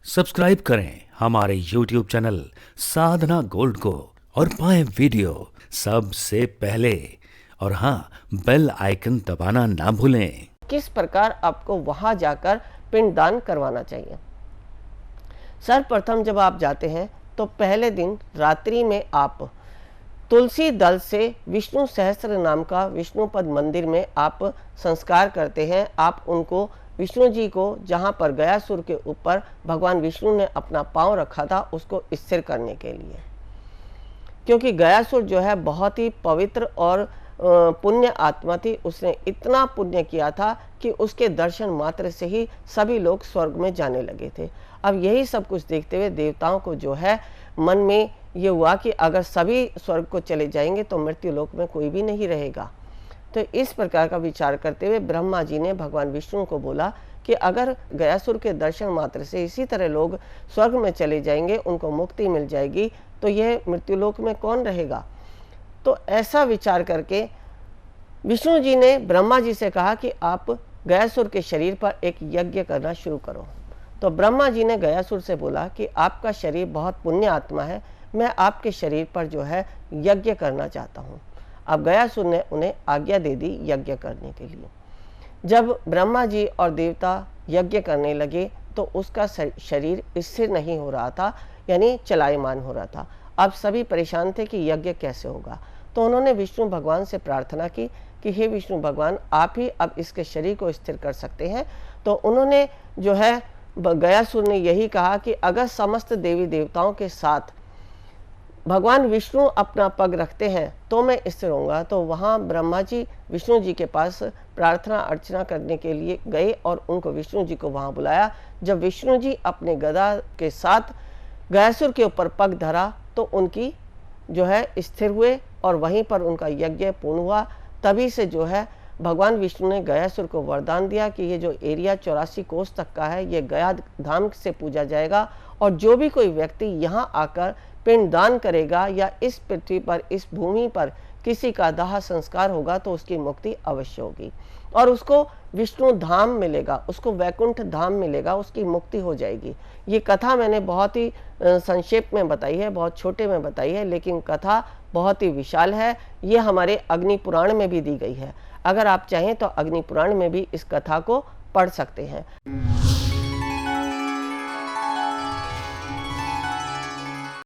Subscribe करें हमारे YouTube channel साधना gold को और पाएं वीडियो सबसे पहले। और हाँ, बेल आइकन दबाना ना भूलें। किस प्रकार आपको वहां जाकर पिंडदान करवाना चाहिए। सर्वप्रथम जब आप जाते हैं तो पहले दिन रात्रि में आप तुलसी दल से विष्णु सहस्त्र नाम का विष्णुपद मंदिर में आप संस्कार करते हैं। आप उनको विष्णु जी को जहाँ पर गयासुर के ऊपर भगवान विष्णु ने अपना पांव रखा था उसको स्थिर करने के लिए, क्योंकि गयासुर जो है बहुत ही पवित्र और पुण्य आत्मा थी। उसने इतना पुण्य किया था कि उसके दर्शन मात्र से ही सभी लोग स्वर्ग में जाने लगे थे। अब यही सब कुछ देखते हुए देवताओं को जो है मन में ये हुआ कि अगर सभी स्वर्ग को चले जाएंगे तो मृत्यु लोक में कोई भी नहीं रहेगा। तो इस प्रकार का विचार करते हुए ब्रह्मा जी ने भगवान विष्णु को बोला कि अगर गयासुर के दर्शन मात्र से इसी तरह लोग स्वर्ग में चले जाएंगे, उनको मुक्ति मिल जाएगी, तो यह मृत्युलोक में कौन रहेगा। तो ऐसा विचार करके विष्णु जी ने ब्रह्मा जी से कहा कि आप गयासुर के शरीर पर एक यज्ञ करना शुरू करो। तो ब्रह्मा जी ने गयासुर से बोला कि आपका शरीर बहुत पुण्य आत्मा है, मैं आपके शरीर पर जो है यज्ञ करना चाहता हूँ। अब गयासुर ने उन्हें आज्ञा दे दी यज्ञ करने के लिए। जब ब्रह्मा जी और देवता यज्ञ करने लगे तो उसका शरीर स्थिर नहीं हो रहा था, यानी चलायमान हो रहा था। अब सभी परेशान थे कि यज्ञ कैसे होगा। तो उन्होंने विष्णु भगवान से प्रार्थना की कि हे विष्णु भगवान, आप ही अब इसके शरीर को स्थिर कर सकते हैं। तो उन्होंने जो है गयासुर ने यही कहा कि अगर समस्त देवी देवताओं के साथ भगवान विष्णु अपना पग रखते हैं तो मैं स्थिर होऊंगा। तो वहाँ ब्रह्मा जी विष्णु जी के पास प्रार्थना अर्चना करने के लिए गए और उनको विष्णु जी को वहाँ बुलाया। जब विष्णु जी अपने गदा के साथ गयासुर के ऊपर पग धरा तो उनकी जो है स्थिर हुए और वहीं पर उनका यज्ञ पूर्ण हुआ। तभी से जो है भगवान विष्णु ने गयासुर को वरदान दिया कि ये जो एरिया 84 कोस तक का है ये गया धाम से पूजा जाएगा, और जो भी कोई व्यक्ति यहाँ आकर पिंडदान करेगा या इस पृथ्वी पर, इस भूमि पर किसी का दाह संस्कार होगा तो उसकी मुक्ति अवश्य होगी और उसको विष्णु धाम मिलेगा, उसको वैकुंठ धाम मिलेगा, उसकी मुक्ति हो जाएगी। ये कथा मैंने बहुत ही संक्षेप में बताई है, बहुत छोटे में बताई है, लेकिन कथा बहुत ही विशाल है। ये हमारे अग्नि पुराण में भी दी गई है। अगर आप चाहें तो अग्नि पुराण में भी इस कथा को पढ़ सकते हैं।